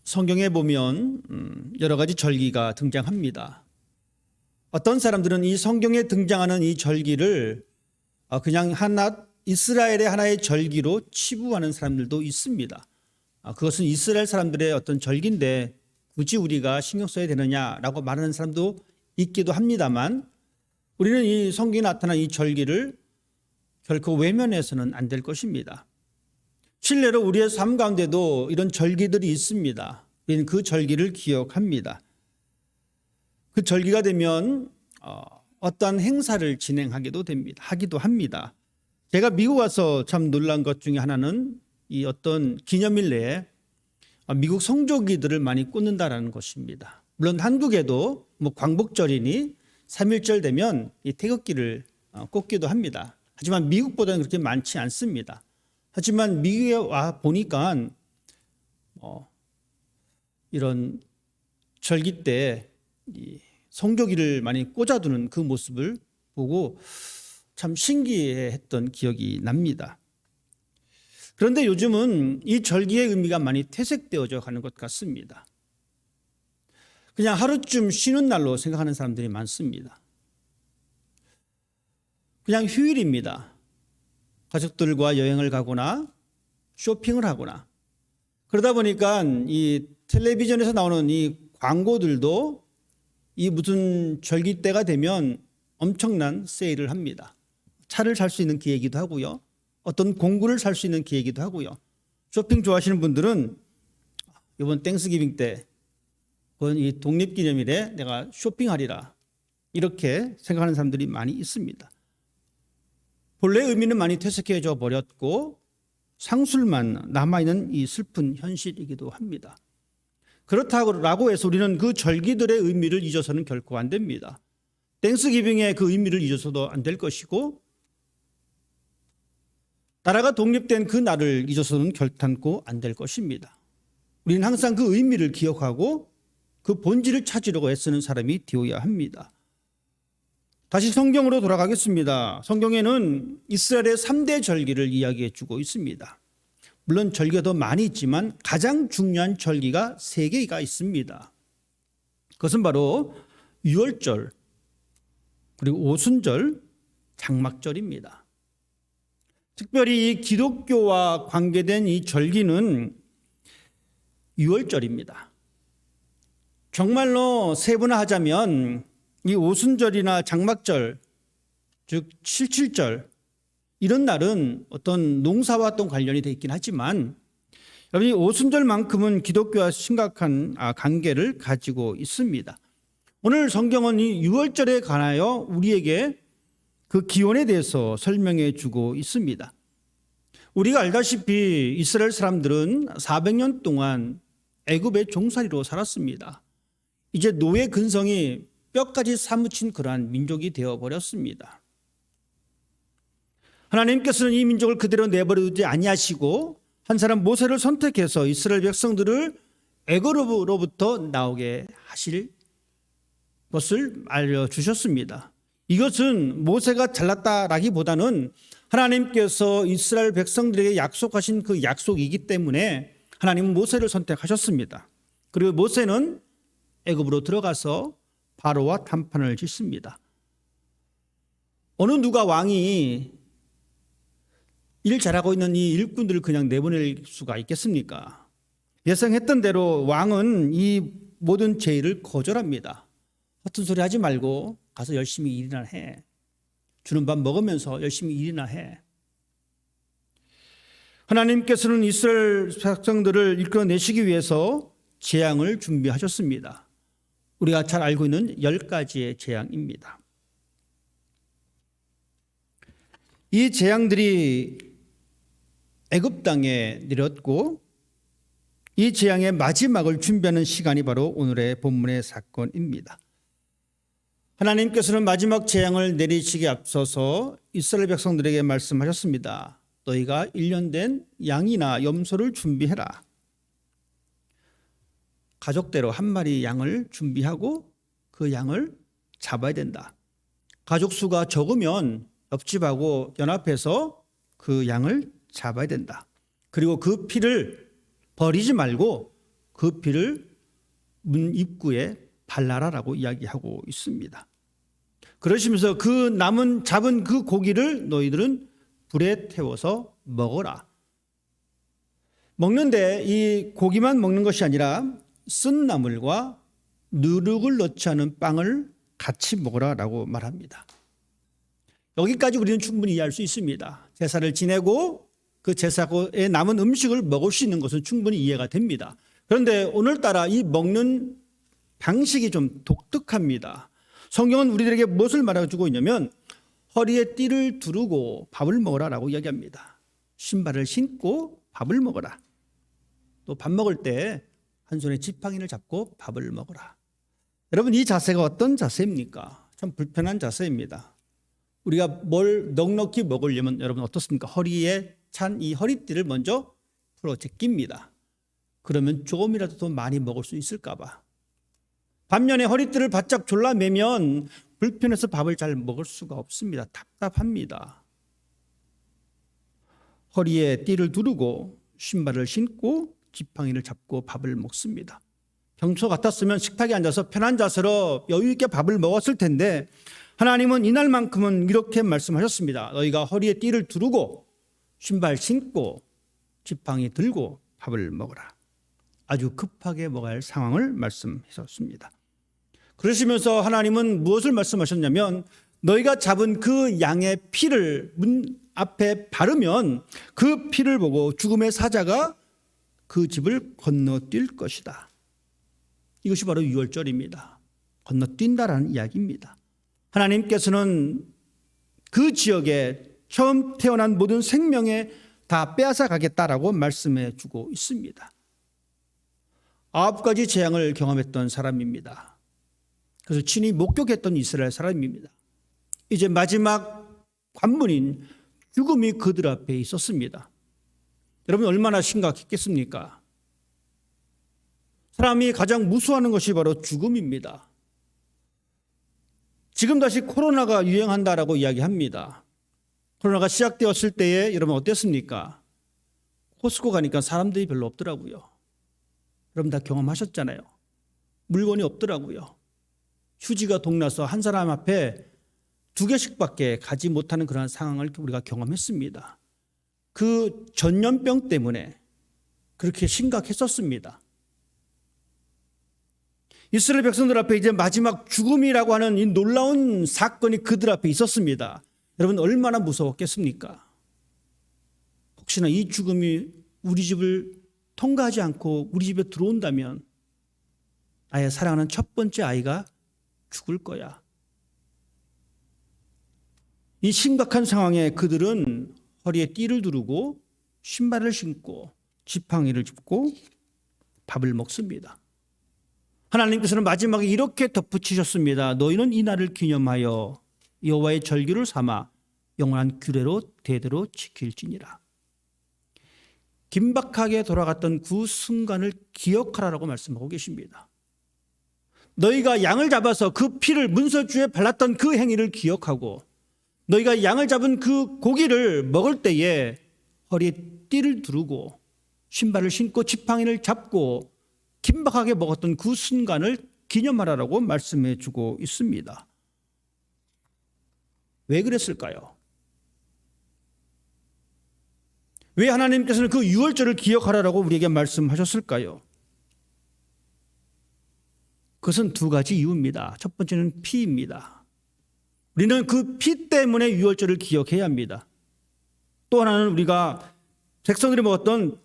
성경에 보면 여러 가지 절기가 등장합니다. 어떤 사람들은 이 성경에 등장하는 이 절기를 그냥 이스라엘의 하나의 절기로 치부하는 사람들도 있습니다. 그것은 이스라엘 사람들의 어떤 절기인데 굳이 우리가 신경 써야 되느냐라고 말하는 사람도 있기도 합니다만, 우리는 이 성경에 나타난 이 절기를 결코 외면해서는 안 될 것입니다. 실례로 우리의 삶 가운데도 이런 절기들이 있습니다. 우리는 그 절기를 기억합니다. 그 절기가 되면 어떠한 행사를 진행하기도 합니다. 제가 미국 와서 참 놀란 것 중에 하나는 이 어떤 기념일 내에 미국 성조기들을 많이 꽂는다라는 것입니다. 물론 한국에도 광복절이니 3.1절 되면 이 태극기를 꽂기도 합니다. 하지만 미국보다는 그렇게 많지 않습니다. 하지만 미국에 와 보니까 이런 절기 때 이 성조기를 많이 꽂아두는 그 모습을 보고 참 신기했던 기억이 납니다. 그런데 요즘은 이 절기의 의미가 많이 퇴색되어져 가는 것 같습니다. 그냥 하루쯤 쉬는 날로 생각하는 사람들이 많습니다. 그냥 휴일입니다. 가족들과 여행을 가거나 쇼핑을 하거나, 그러다 보니까 이 텔레비전에서 나오는 이 광고들도 이 무슨 절기 때가 되면 엄청난 세일을 합니다. 차를 살 수 있는 기회이기도 하고요. 어떤 공구를 살 수 있는 기회이기도 하고요. 쇼핑 좋아하시는 분들은 이번 땡스기빙 때, 그건 이 독립기념일에 내가 쇼핑하리라, 이렇게 생각하는 사람들이 많이 있습니다. 본래 의미는 많이 퇴색해져 버렸고 상술만 남아있는 이 슬픈 현실이기도 합니다. 그렇다고 해서 우리는 그 절기들의 의미를 잊어서는 결코 안 됩니다. 땡스기빙의 그 의미를 잊어서도 안 될 것이고, 나라가 독립된 그 날을 잊어서는 결단코 안 될 것입니다. 우리는 항상 그 의미를 기억하고 그 본질을 찾으려고 애쓰는 사람이 되어야 합니다. 다시 성경으로 돌아가겠습니다. 성경에는 이스라엘의 3대 절기를 이야기해 주고 있습니다. 물론 절기가 더 많이 있지만 가장 중요한 절기가 3개가 있습니다. 그것은 바로 유월절, 그리고 오순절, 장막절입니다. 특별히 이 기독교와 관계된 이 절기는 유월절입니다. 정말로 세분화하자면 이 오순절이나 장막절, 즉 7.7절, 이런 날은 어떤 농사와 어떤 관련이 되어 있긴 하지만, 여러분, 이 오순절만큼은 기독교와 심각한 관계를 가지고 있습니다. 오늘 성경은 이 유월절에 관하여 우리에게 그 기원에 대해서 설명해 주고 있습니다. 우리가 알다시피 이스라엘 사람들은 400년 동안 애굽의 종살이로 살았습니다. 이제 노예 근성이 뼈까지 사무친 그러한 민족이 되어버렸습니다. 하나님께서는 이 민족을 그대로 내버려두지 아니하시고 한 사람 모세를 선택해서 이스라엘 백성들을 애굽으로부터 나오게 하실 것을 알려주셨습니다. 이것은 모세가 잘났다라기보다는 하나님께서 이스라엘 백성들에게 약속하신 그 약속이기 때문에 하나님은 모세를 선택하셨습니다. 그리고 모세는 애굽으로 들어가서 바로와談판을 짓습니다. 어느 누가 왕이 일 잘하고 있는 이 일꾼들을 그냥 내보낼 수가 있겠습니까? 예상했던 대로 왕은 이 모든 제의를 거절합니다. 허튼 소리 하지 말고 가서 열심히 일이나 해. 주는 밥 먹으면서 열심히 일이나 해. 하나님께서는 이스라엘 백성들을 이끌어내시기 위해서 재앙을 준비하셨습니다. 우리가 잘 알고 있는 10가지의 재앙입니다. 이 재앙들이 애굽 땅에 내렸고, 이 재앙의 마지막을 준비하는 시간이 바로 오늘의 본문의 사건입니다. 하나님께서는 마지막 재앙을 내리시기에 앞서서 이스라엘 백성들에게 말씀하셨습니다. 너희가 1년 된 양이나 염소를 준비해라. 가족대로 한 마리 양을 준비하고 그 양을 잡아야 된다. 가족 수가 적으면 옆집하고 연합해서 그 양을 잡아야 된다. 그리고 그 피를 버리지 말고 그 피를 문 입구에 발라라라고 이야기하고 있습니다. 그러시면서 그 잡은 그 고기를 너희들은 불에 태워서 먹어라. 먹는데 이 고기만 먹는 것이 아니라 쓴 나물과 누룩을 넣지 않은 빵을 같이 먹어라라고 말합니다. 여기까지 우리는 충분히 이해할 수 있습니다. 제사를 지내고 그 제사에 남은 음식을 먹을 수 있는 것은 충분히 이해가 됩니다. 그런데 오늘따라 이 먹는 방식이 좀 독특합니다. 성경은 우리들에게 무엇을 말해주고 있냐면 허리에 띠를 두르고 밥을 먹어라라고 이야기합니다. 신발을 신고 밥을 먹어라. 또 밥 먹을 때 한 손에 지팡이를 잡고 밥을 먹어라. 여러분, 이 자세가 어떤 자세입니까? 참 불편한 자세입니다. 우리가 뭘 넉넉히 먹으려면 여러분 어떻습니까? 허리에 찬 이 허리띠를 먼저 풀어 제낍니다. 그러면 조금이라도 더 많이 먹을 수 있을까 봐. 반면에 허리띠를 바짝 졸라매면 불편해서 밥을 잘 먹을 수가 없습니다. 답답합니다. 허리에 띠를 두르고 신발을 신고 지팡이를 잡고 밥을 먹습니다. 평소 같았으면 식탁에 앉아서 편한 자세로 여유 있게 밥을 먹었을 텐데 하나님은 이날만큼은 이렇게 말씀하셨습니다. 너희가 허리에 띠를 두르고 신발 신고 지팡이 들고 밥을 먹어라. 아주 급하게 먹어야 할 상황을 말씀하셨습니다. 그러시면서 하나님은 무엇을 말씀하셨냐면 너희가 잡은 그 양의 피를 문 앞에 바르면 그 피를 보고 죽음의 사자가 그 집을 건너뛸 것이다. 이것이 바로 유월절입니다. 건너뛴다라는 이야기입니다. 하나님께서는 그 지역에 처음 태어난 모든 생명에 다 빼앗아 가겠다라고 말씀해 주고 있습니다. 9가지 재앙을 경험했던 사람입니다. 그래서 친히 목격했던 이스라엘 사람입니다. 이제 마지막 관문인 죽음이 그들 앞에 있었습니다. 여러분 얼마나 심각했겠습니까? 사람이 가장 무서워하는 것이 바로 죽음입니다. 지금 다시 코로나가 유행한다라고 이야기합니다. 코로나가 시작되었을 때에 여러분 어땠습니까? 코스코 가니까 사람들이 별로 없더라고요. 여러분 다 경험하셨잖아요. 물건이 없더라고요. 휴지가 동나서 한 사람 앞에 2개씩밖에 가지 못하는 그런 상황을 우리가 경험했습니다. 그 전염병 때문에 그렇게 심각했었습니다. 이스라엘 백성들 앞에 이제 마지막 죽음이라고 하는 이 놀라운 사건이 그들 앞에 있었습니다. 여러분 얼마나 무서웠겠습니까? 혹시나 이 죽음이 우리 집을 통과하지 않고 우리 집에 들어온다면 나의 사랑하는 첫 번째 아이가 죽을 거야. 이 심각한 상황에 그들은 허리에 띠를 두르고 신발을 신고 지팡이를 짚고 밥을 먹습니다. 하나님께서는 마지막에 이렇게 덧붙이셨습니다. 너희는 이 날을 기념하여 여호와의 절기를 삼아 영원한 규례로 대대로 지킬지니라. 긴박하게 돌아갔던 그 순간을 기억하라고 말씀하고 계십니다. 너희가 양을 잡아서 그 피를 문설주에 발랐던 그 행위를 기억하고 너희가 양을 잡은 그 고기를 먹을 때에 허리에 띠를 두르고 신발을 신고 지팡이를 잡고 긴박하게 먹었던 그 순간을 기념하라고 말씀해 주고 있습니다. 왜 그랬을까요? 왜 하나님께서는 그 유월절을 기억하라고 우리에게 말씀하셨을까요? 그것은 2가지 이유입니다. 첫 번째는 피입니다. 우리는 그 피 때문에 유월절을 기억해야 합니다. 또 하나는 우리가 백성들이 먹었던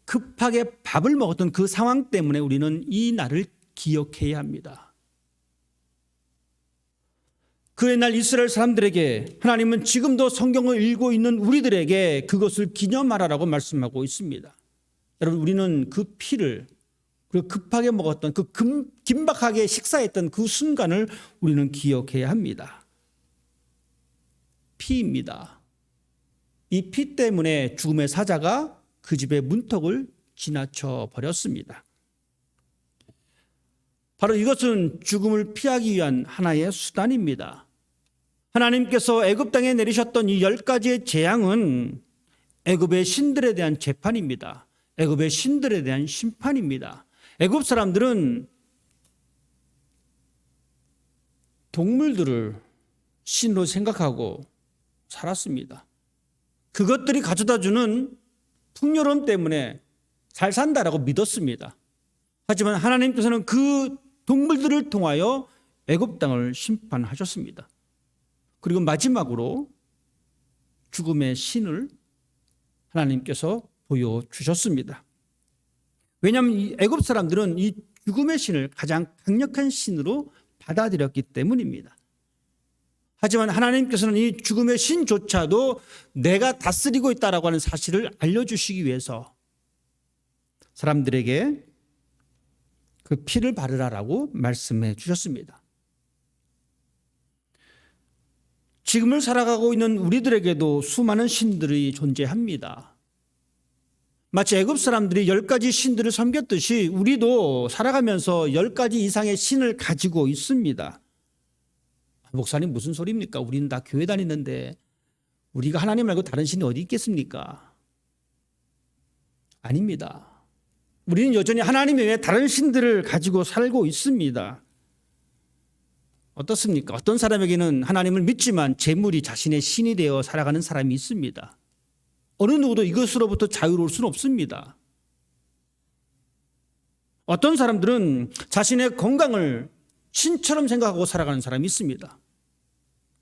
급하게 밥을 먹었던 그 상황 때문에 우리는 이 날을 기억해야 합니다. 그 옛날 이스라엘 사람들에게 하나님은 지금도 성경을 읽고 있는 우리들에게 그것을 기념하라고 말씀하고 있습니다. 여러분 우리는 그 피를 그리고 급하게 먹었던 그 긴박하게 식사했던 그 순간을 우리는 기억해야 합니다. 피입니다. 이 피 때문에 죽음의 사자가 그 집의 문턱을 지나쳐 버렸습니다. 바로 이것은 죽음을 피하기 위한 하나의 수단입니다. 하나님께서 애굽 땅에 내리셨던 이 10가지의 재앙은 애굽의 신들에 대한 재판입니다. 애굽의 신들에 대한 심판입니다. 애굽 사람들은 동물들을 신으로 생각하고 살았습니다. 그것들이 가져다 주는 풍요로움 때문에 잘 산다라고 믿었습니다. 하지만 하나님께서는 그 동물들을 통하여 애굽 땅을 심판하셨습니다. 그리고 마지막으로 죽음의 신을 하나님께서 보여주셨습니다. 왜냐하면 이 애굽 사람들은 이 죽음의 신을 가장 강력한 신으로 받아들였기 때문입니다. 하지만 하나님께서는 이 죽음의 신조차도 내가 다스리고 있다라고 하는 사실을 알려주시기 위해서 사람들에게 그 피를 바르라라고 말씀해 주셨습니다. 지금을 살아가고 있는 우리들에게도 수많은 신들이 존재합니다. 마치 애굽 사람들이 10가지 신들을 섬겼듯이 우리도 살아가면서 10가지 이상의 신을 가지고 있습니다. 목사님 무슨 소리입니까? 우리는 다 교회 다니는데 우리가 하나님 말고 다른 신이 어디 있겠습니까? 아닙니다. 우리는 여전히 하나님 외에 다른 신들을 가지고 살고 있습니다. 어떻습니까? 어떤 사람에게는 하나님을 믿지만 재물이 자신의 신이 되어 살아가는 사람이 있습니다. 어느 누구도 이것으로부터 자유로울 수는 없습니다. 어떤 사람들은 자신의 건강을 신처럼 생각하고 살아가는 사람이 있습니다.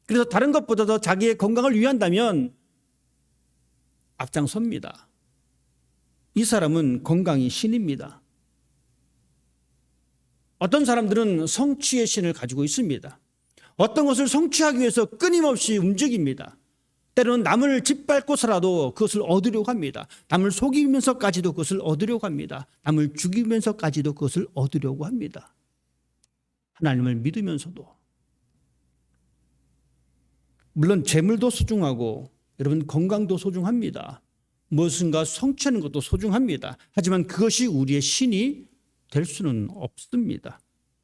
그래서 다른 것보다 더 자기의 건강을 위한다면 앞장섭니다. 이 사람은 건강이 신입니다. 어떤 사람들은 성취의 신을 가지고 있습니다. 어떤 것을 성취하기 위해서 끊임없이 움직입니다. 때로는 남을 짓밟고서라도 그것을 얻으려고 합니다. 남을 속이면서까지도 그것을 얻으려고 합니다. 남을 죽이면서까지도 그것을 얻으려고 합니다. 하나님을 믿으면서도. 물론 재물도 소중하고 여러분 건강도 소중합니다. 무엇인가 성취하는 것도 소중합니다. 하지만 그것이 우리의 신이 될 수는 없습니다.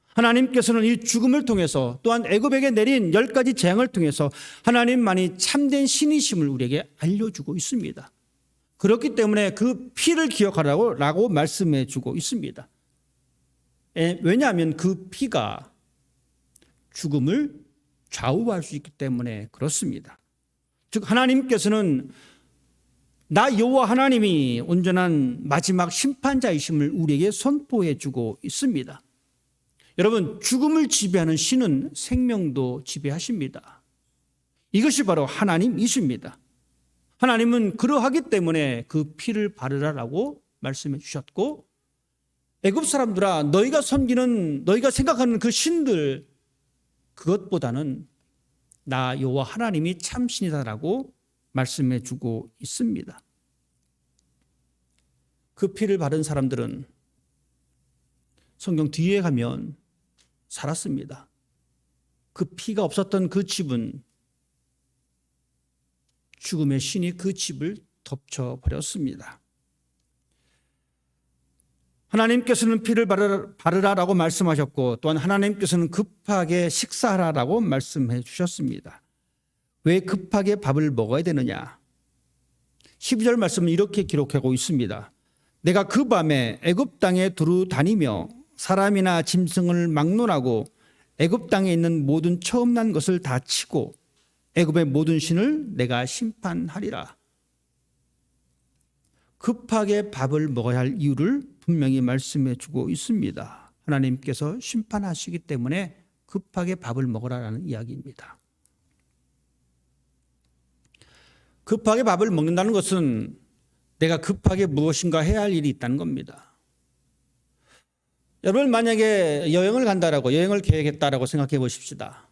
하나님께서는 이 죽음을 통해서 또한 애굽에게 내린 10가지 재앙을 통해서 하나님만이 참된 신이심을 우리에게 알려주고 있습니다. 그렇기 때문에 그 피를 기억하라고 말씀해 주고 있습니다. 왜냐하면 그 피가 죽음을 좌우할 수 있기 때문에 그렇습니다. 즉 하나님께서는 나 여호와 하나님이 온전한 마지막 심판자이심을 우리에게 선포해 주고 있습니다. 여러분, 죽음을 지배하는 신은 생명도 지배하십니다. 이것이 바로 하나님이십니다. 하나님은 그러하기 때문에 그 피를 바르라라고 말씀해 주셨고, 애굽 사람들아 너희가 섬기는 너희가 생각하는 그 신들 그것보다는 나 여호와 하나님이 참신이다라고 말씀해 주고 있습니다. 그 피를 바른 사람들은 성경 뒤에 가면 살았습니다. 그 피가 없었던 그 집은 죽음의 신이 그 집을 덮쳐버렸습니다. 하나님께서는 피를 바르라라고 말씀하셨고 또한 하나님께서는 급하게 식사하라라고 말씀해 주셨습니다. 왜 급하게 밥을 먹어야 되느냐? 12절 말씀은 이렇게 기록하고 있습니다. 내가 그 밤에 애굽 땅에 두루 다니며 사람이나 짐승을 막론하고 애굽 땅에 있는 모든 처음 난 것을 다 치고 애굽의 모든 신을 내가 심판하리라. 급하게 밥을 먹어야 할 이유를 분명히 말씀해 주고 있습니다. 하나님께서 심판하시기 때문에 급하게 밥을 먹으라라는 이야기입니다. 급하게 밥을 먹는다는 것은 내가 급하게 무엇인가 해야 할 일이 있다는 겁니다. 여러분 만약에 여행을 간다라고 여행을 계획했다라고 생각해 보십시다.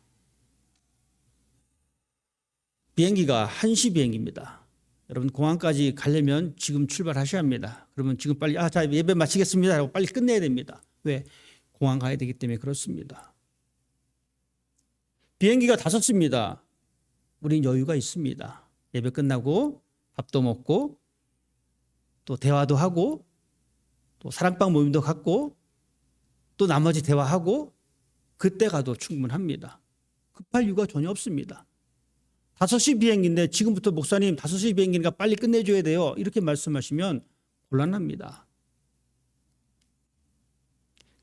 비행기가 1시 비행기입니다. 여러분 공항까지 가려면 지금 출발하셔야 합니다. 그러면 지금 빨리 자 예배 마치겠습니다 하고 빨리 끝내야 됩니다. 왜? 공항 가야 되기 때문에 그렇습니다. 비행기가 5시입니다. 우린 여유가 있습니다. 예배 끝나고 밥도 먹고 또 대화도 하고 또 사랑방 모임도 갖고 또 나머지 대화하고 그때 가도 충분합니다. 급할 이유가 전혀 없습니다. 5시 비행기인데 지금부터 목사님 5시 비행기니까 빨리 끝내줘야 돼요. 이렇게 말씀하시면 곤란합니다.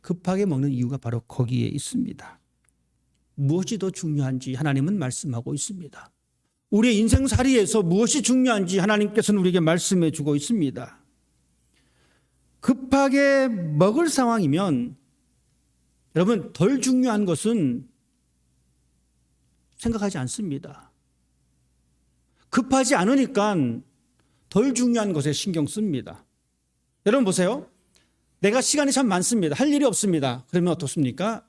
급하게 먹는 이유가 바로 거기에 있습니다. 무엇이 더 중요한지 하나님은 말씀하고 있습니다. 우리의 인생살이에서 무엇이 중요한지 하나님께서는 우리에게 말씀해 주고 있습니다. 급하게 먹을 상황이면 여러분 덜 중요한 것은 생각하지 않습니다. 급하지 않으니까 덜 중요한 것에 신경 씁니다. 여러분 보세요. 내가 시간이 참 많습니다. 할 일이 없습니다. 그러면 어떻습니까?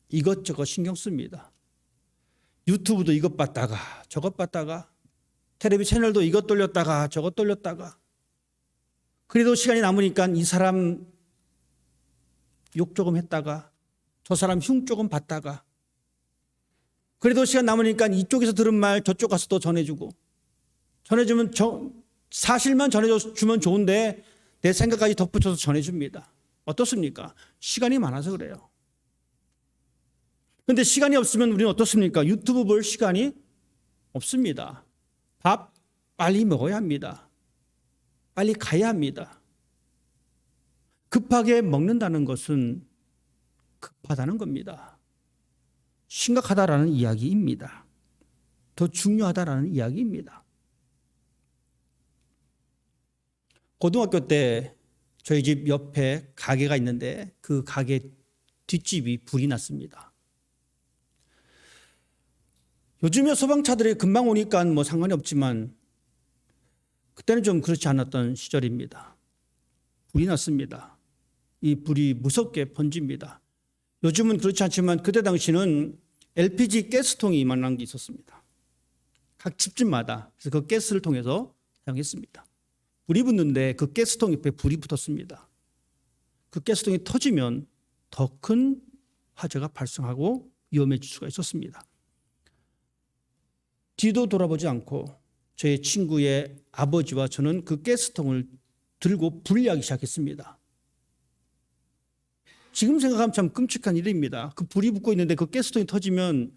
이것저것 신경 씁니다. 유튜브도 이것 봤다가 저것 봤다가 텔레비 채널도 이것 돌렸다가 저것 돌렸다가 그래도 시간이 남으니까 이 사람 욕 조금 했다가 저 사람 흉 조금 봤다가 그래도 시간 남으니까 이쪽에서 들은 말 저쪽 가서 또 전해주고 전해주면 사실만 전해주면 좋은데 내 생각까지 덧붙여서 전해줍니다. 어떻습니까? 시간이 많아서 그래요. 그런데 시간이 없으면 우리는 어떻습니까? 유튜브 볼 시간이 없습니다. 밥 빨리 먹어야 합니다. 빨리 가야 합니다. 급하게 먹는다는 것은 급하다는 겁니다. 심각하다라는 이야기입니다. 더 중요하다라는 이야기입니다. 고등학교 때 저희 집 옆에 가게가 있는데 그 가게 뒷집이 불이 났습니다. 요즘에 소방차들이 금방 오니까 뭐 상관이 없지만 그때는 좀 그렇지 않았던 시절입니다. 불이 났습니다. 이 불이 무섭게 번집니다. 요즘은 그렇지 않지만 그때 당시는 LPG 가스통이 만난 게 있었습니다. 각 집집마다. 그래서 그 가스를 통해서 사용했습니다. 불이 붙는데 그 가스통 옆에 불이 붙었습니다. 그 가스통이 터지면 더 큰 화재가 발생하고 위험해질 수가 있었습니다. 뒤도 돌아보지 않고 저의 친구의 아버지와 저는 그 가스통을 들고 분리하기 시작했습니다. 지금 생각하면 참 끔찍한 일입니다. 그 불이 붙고 있는데 그 가스통이 터지면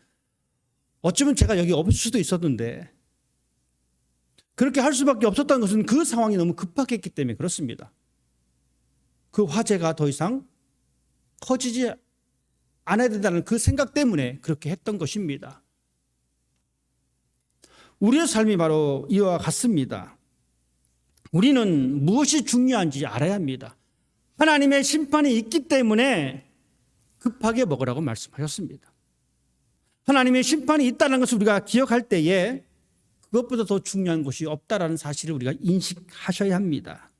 어쩌면 제가 여기 없을 수도 있었는데 그렇게 할 수밖에 없었다는 것은 그 상황이 너무 급박했기 때문에 그렇습니다. 그 화재가 더 이상 커지지 않아야 된다는 그 생각 때문에 그렇게 했던 것입니다. 우리의 삶이 바로 이와 같습니다. 우리는 무엇이 중요한지 알아야 합니다. 하나님의 심판이 있기 때문에 급하게 먹으라고 말씀하셨습니다. 하나님의 심판이 있다는 것을 우리가 기억할 때에 그것보다 더 중요한 것이 없다라는 사실을 우리가 인식하셔야 합니다.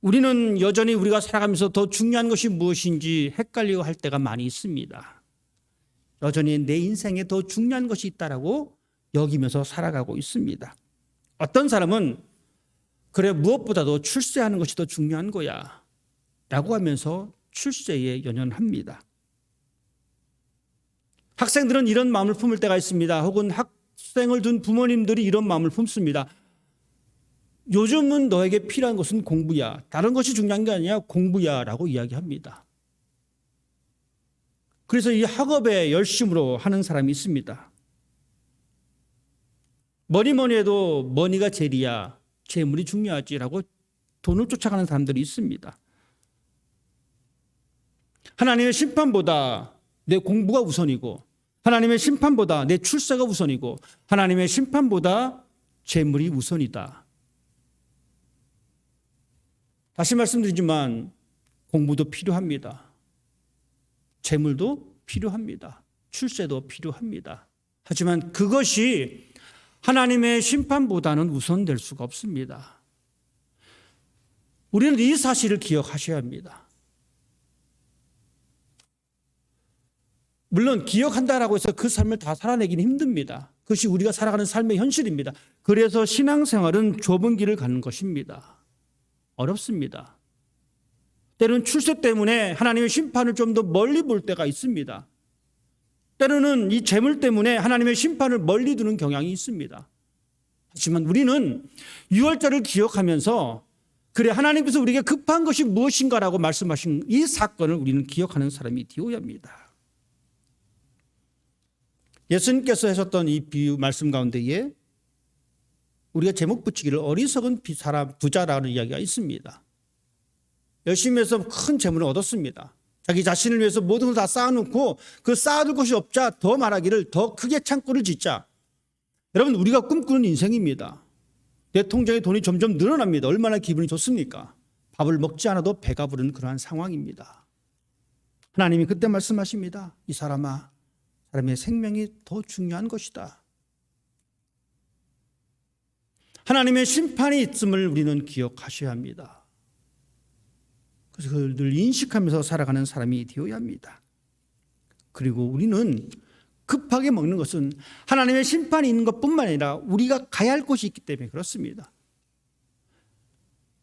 우리는 여전히 우리가 살아가면서 더 중요한 것이 무엇인지 헷갈리고 할 때가 많이 있습니다. 여전히 내 인생에 더 중요한 것이 있다라고 여기면서 살아가고 있습니다. 어떤 사람은 그래 무엇보다도 출세하는 것이 더 중요한 거야 라고 하면서 출세에 연연합니다. 학생들은 이런 마음을 품을 때가 있습니다. 혹은 학생을 둔 부모님들이 이런 마음을 품습니다. 요즘은 너에게 필요한 것은 공부야. 다른 것이 중요한 게 아니야. 공부야 라고 이야기합니다. 그래서 이 학업에 열심으로 하는 사람이 있습니다. 뭐니 해도 머니가 제일이야. 재물이 중요하지라고 돈을 쫓아가는 사람들이 있습니다. 하나님의 심판보다 내 공부가 우선이고 하나님의 심판보다 내 출세가 우선이고 하나님의 심판보다 재물이 우선이다. 다시 말씀드리지만 공부도 필요합니다. 재물도 필요합니다. 출세도 필요합니다. 하지만 그것이 하나님의 심판보다는 우선될 수가 없습니다. 우리는 이 사실을 기억하셔야 합니다. 물론 기억한다라고 해서 그 삶을 다 살아내기는 힘듭니다. 그것이 우리가 살아가는 삶의 현실입니다. 그래서 신앙생활은 좁은 길을 가는 것입니다. 어렵습니다. 때로는 출세 때문에 하나님의 심판을 좀 더 멀리 볼 때가 있습니다. 때로는 이 재물 때문에 하나님의 심판을 멀리 두는 경향이 있습니다. 하지만 우리는 유월절을 기억하면서 그래 하나님께서 우리에게 급한 것이 무엇인가라고 말씀하신 이 사건을 우리는 기억하는 사람이 되어야 합니다. 예수님께서 하셨던 이 비유 말씀 가운데에 우리가 제목 붙이기를 어리석은 사람 부자라는 이야기가 있습니다. 열심히 해서 큰 재물을 얻었습니다. 자기 자신을 위해서 모든 걸 다 쌓아놓고 그 쌓아둘 것이 없자 더 말하기를 더 크게 창고를 짓자. 여러분, 우리가 꿈꾸는 인생입니다. 내 통장에 돈이 점점 늘어납니다. 얼마나 기분이 좋습니까? 밥을 먹지 않아도 배가 부르는 그러한 상황입니다. 하나님이 그때 말씀하십니다. 이 사람아, 사람의 생명이 더 중요한 것이다. 하나님의 심판이 있음을 우리는 기억하셔야 합니다. 그래서 그걸 늘 인식하면서 살아가는 사람이 되어야 합니다. 그리고 우리는 급하게 먹는 것은 하나님의 심판이 있는 것뿐만 아니라 우리가 가야 할 곳이 있기 때문에 그렇습니다.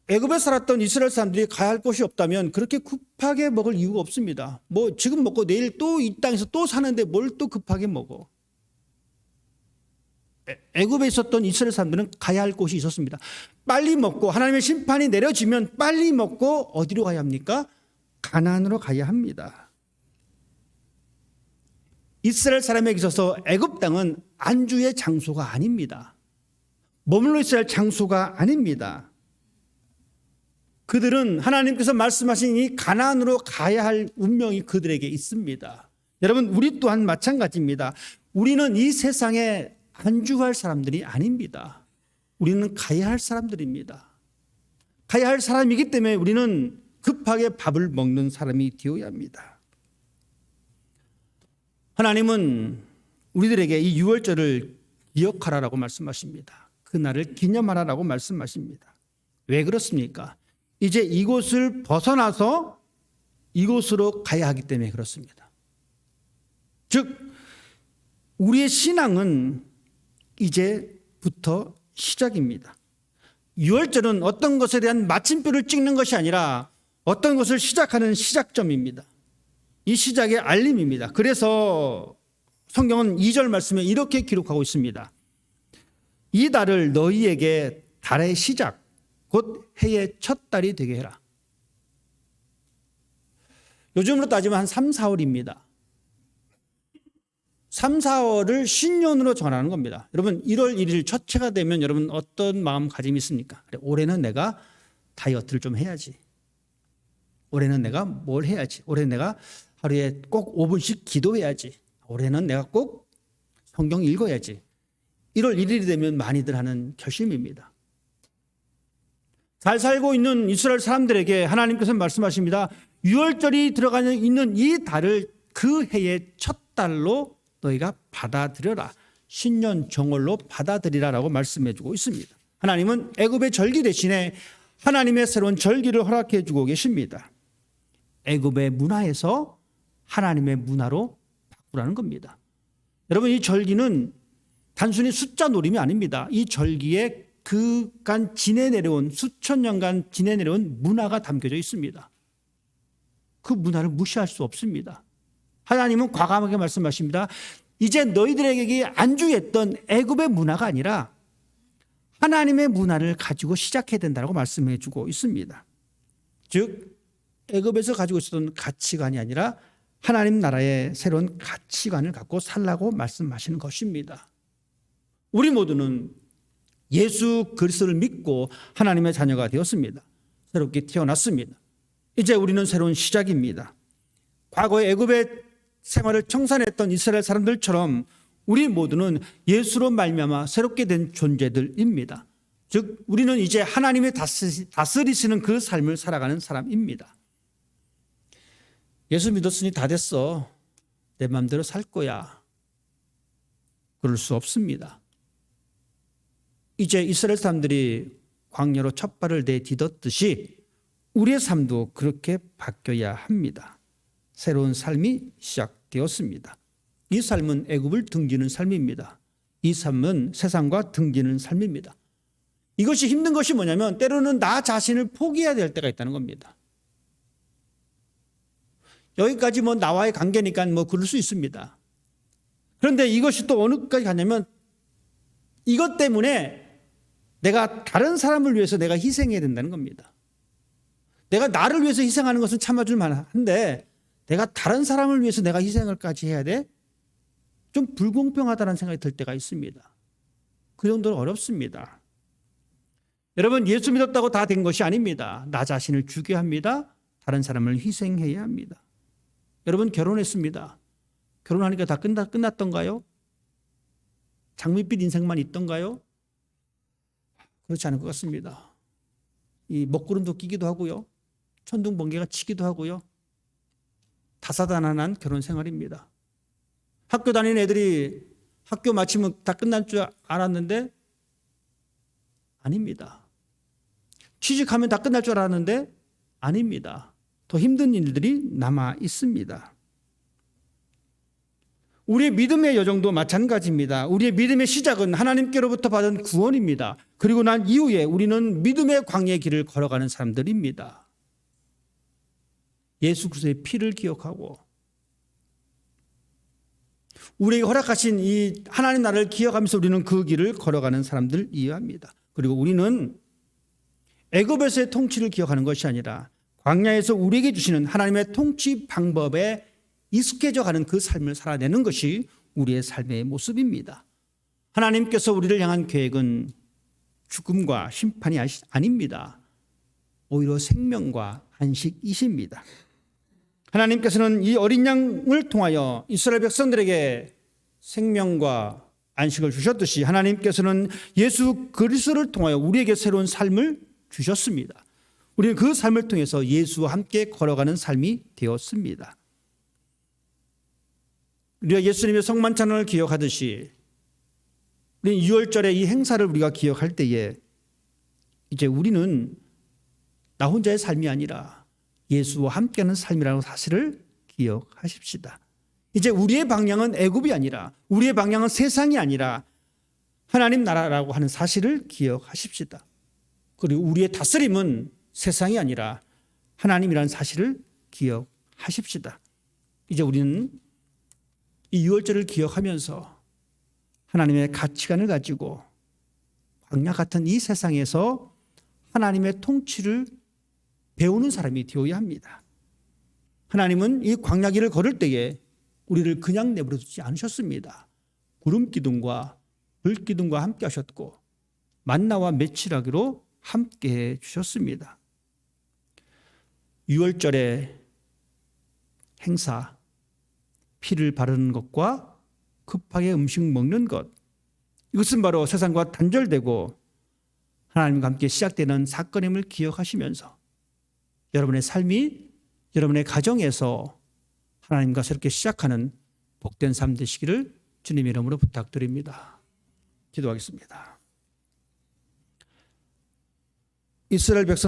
애굽에 살았던 이스라엘 사람들이 가야 할 곳이 없다면 그렇게 급하게 먹을 이유가 없습니다. 뭐 지금 먹고 내일 또 이 땅에서 또 사는데 뭘 또 급하게 먹어. 애굽에 있었던 이스라엘 사람들은 가야 할 곳이 있었습니다. 빨리 먹고 하나님의 심판이 내려지면 빨리 먹고 어디로 가야 합니까? 가나안으로 가야 합니다. 이스라엘 사람에게 있어서 애굽 땅은 안주의 장소가 아닙니다. 머물러 있어야 할 장소가 아닙니다. 그들은 하나님께서 말씀하신 이 가나안으로 가야 할 운명이 그들에게 있습니다. 여러분, 우리 또한 마찬가지입니다. 우리는 이 세상에 안주할 사람들이 아닙니다. 우리는 가야 할 사람들입니다. 가야 할 사람이기 때문에 우리는 급하게 밥을 먹는 사람이 되어야 합니다. 하나님은 우리들에게 이 유월절을 기억하라라고 말씀하십니다. 그날을 기념하라라고 말씀하십니다. 왜 그렇습니까? 이제 이곳을 벗어나서 이곳으로 가야 하기 때문에 그렇습니다. 즉, 우리의 신앙은 이제부터 시작입니다. 유월절은 어떤 것에 대한 마침표를 찍는 것이 아니라 어떤 것을 시작하는 시작점입니다. 이 시작의 알림입니다. 그래서 성경은 2절 말씀에 이렇게 기록하고 있습니다. 이 달을 너희에게 달의 시작, 곧 해의 첫 달이 되게 해라. 요즘으로 따지면 한 3, 4월입니다. 3, 4월을 신년으로 전하는 겁니다. 여러분, 1월 1일 첫째가 되면 여러분 어떤 마음가짐이 있습니까? 그래, 올해는 내가 다이어트를 좀 해야지. 올해는 내가 뭘 해야지. 올해는 내가 하루에 꼭 5분씩 기도해야지. 올해는 내가 꼭 성경 읽어야지. 1월 1일이 되면 많이들 하는 결심입니다. 잘 살고 있는 이스라엘 사람들에게 하나님께서 말씀하십니다. 유월절이 들어가 있는 이 달을 그 해의 첫 달로 너희가 받아들여라. 신년 정월로 받아들이라라고 말씀해 주고 있습니다. 하나님은 애굽의 절기 대신에 하나님의 새로운 절기를 허락해 주고 계십니다. 애굽의 문화에서 하나님의 문화로 바꾸라는 겁니다. 여러분, 이 절기는 단순히 숫자 노림이 아닙니다. 이 절기에 그간 지내내려온 수천 년간 지내내려온 문화가 담겨져 있습니다. 그 문화를 무시할 수 없습니다. 하나님은 과감하게 말씀하십니다. 이제 너희들에게 안주했던 애굽의 문화가 아니라 하나님의 문화를 가지고 시작해야 된다고 말씀해 주고 있습니다. 즉, 애굽에서 가지고 있었던 가치관이 아니라 하나님 나라의 새로운 가치관을 갖고 살라고 말씀하시는 것입니다. 우리 모두는 예수 그리스도를 믿고 하나님의 자녀가 되었습니다. 새롭게 태어났습니다. 이제 우리는 새로운 시작입니다. 과거에 애굽의 생활을 청산했던 이스라엘 사람들처럼 우리 모두는 예수로 말미암아 새롭게 된 존재들입니다. 즉, 우리는 이제 하나님의 다스리시는 그 삶을 살아가는 사람입니다. 예수 믿었으니 다 됐어. 내 마음대로 살 거야. 그럴 수 없습니다. 이제 이스라엘 사람들이 광야로 첫 발을 내딛었듯이 우리의 삶도 그렇게 바뀌어야 합니다. 새로운 삶이 시작되었습니다. 이 삶은 애굽을 등지는 삶입니다. 이 삶은 세상과 등지는 삶입니다. 이것이 힘든 것이 뭐냐면 때로는 나 자신을 포기해야 될 때가 있다는 겁니다. 여기까지 뭐 나와의 관계니까 뭐 그럴 수 있습니다. 그런데 이것이 또 어느까지 가냐면 이것 때문에 내가 다른 사람을 위해서 내가 희생해야 된다는 겁니다. 내가 나를 위해서 희생하는 것은 참아줄 만한데 내가 다른 사람을 위해서 내가 희생을까지 해야 돼? 좀 불공평하다는 생각이 들 때가 있습니다. 그 정도로 어렵습니다. 여러분, 예수 믿었다고 다 된 것이 아닙니다. 나 자신을 죽여야 합니다. 다른 사람을 희생해야 합니다. 여러분, 결혼했습니다. 결혼하니까 다 끝났던가요? 장밋빛 인생만 있던가요? 그렇지 않은 것 같습니다. 이 먹구름도 끼기도 하고요. 천둥 번개가 치기도 하고요. 다사다난한 결혼 생활입니다. 학교 다니는 애들이 학교 마치면 다 끝날 줄 알았는데 아닙니다. 취직하면 다 끝날 줄 알았는데 아닙니다. 더 힘든 일들이 남아 있습니다. 우리의 믿음의 여정도 마찬가지입니다. 우리의 믿음의 시작은 하나님께로부터 받은 구원입니다. 그리고 난 이후에 우리는 믿음의 광야의 길을 걸어가는 사람들입니다. 예수 그리스도의 피를 기억하고 우리에게 허락하신 이 하나님 나라를 기억하면서 우리는 그 길을 걸어가는 사람들이어야 합니다. 그리고 우리는 애굽에서의 통치를 기억하는 것이 아니라 광야에서 우리에게 주시는 하나님의 통치 방법에 익숙해져 가는 그 삶을 살아내는 것이 우리의 삶의 모습입니다. 하나님께서 우리를 향한 계획은 죽음과 심판이 아닙니다. 오히려 생명과 안식이십니다. 하나님께서는 이 어린 양을 통하여 이스라엘 백성들에게 생명과 안식을 주셨듯이 하나님께서는 예수 그리스도를 통하여 우리에게 새로운 삶을 주셨습니다. 우리는 그 삶을 통해서 예수와 함께 걸어가는 삶이 되었습니다. 우리가 예수님의 성만찬을 기억하듯이 우리는 6월절의 이 행사를 우리가 기억할 때에 이제 우리는 나 혼자의 삶이 아니라 예수와 함께하는 삶이라는 사실을 기억하십시다. 이제 우리의 방향은 애굽이 아니라 우리의 방향은 세상이 아니라 하나님 나라라고 하는 사실을 기억하십시다. 그리고 우리의 다스림은 세상이 아니라 하나님이라는 사실을 기억하십시다. 이제 우리는 이 6월절을 기억하면서 하나님의 가치관을 가지고 광야 같은 이 세상에서 하나님의 통치를 배우는 사람이 되어야 합니다. 하나님은 이 광야 길을 걸을 때에 우리를 그냥 내버려 두지 않으셨습니다. 구름 기둥과 불 기둥과 함께 하셨고 만나와 맺히라기로 함께 해 주셨습니다. 6월절의 행사, 피를 바르는 것과 급하게 음식 먹는 것, 이것은 바로 세상과 단절되고 하나님과 함께 시작되는 사건임을 기억하시면서 여러분의 삶이 여러분의 가정에서 하나님과 새롭게 시작하는 복된 삶 되시기를 주님의 이름으로 부탁드립니다. 기도하겠습니다. 이스라엘 백성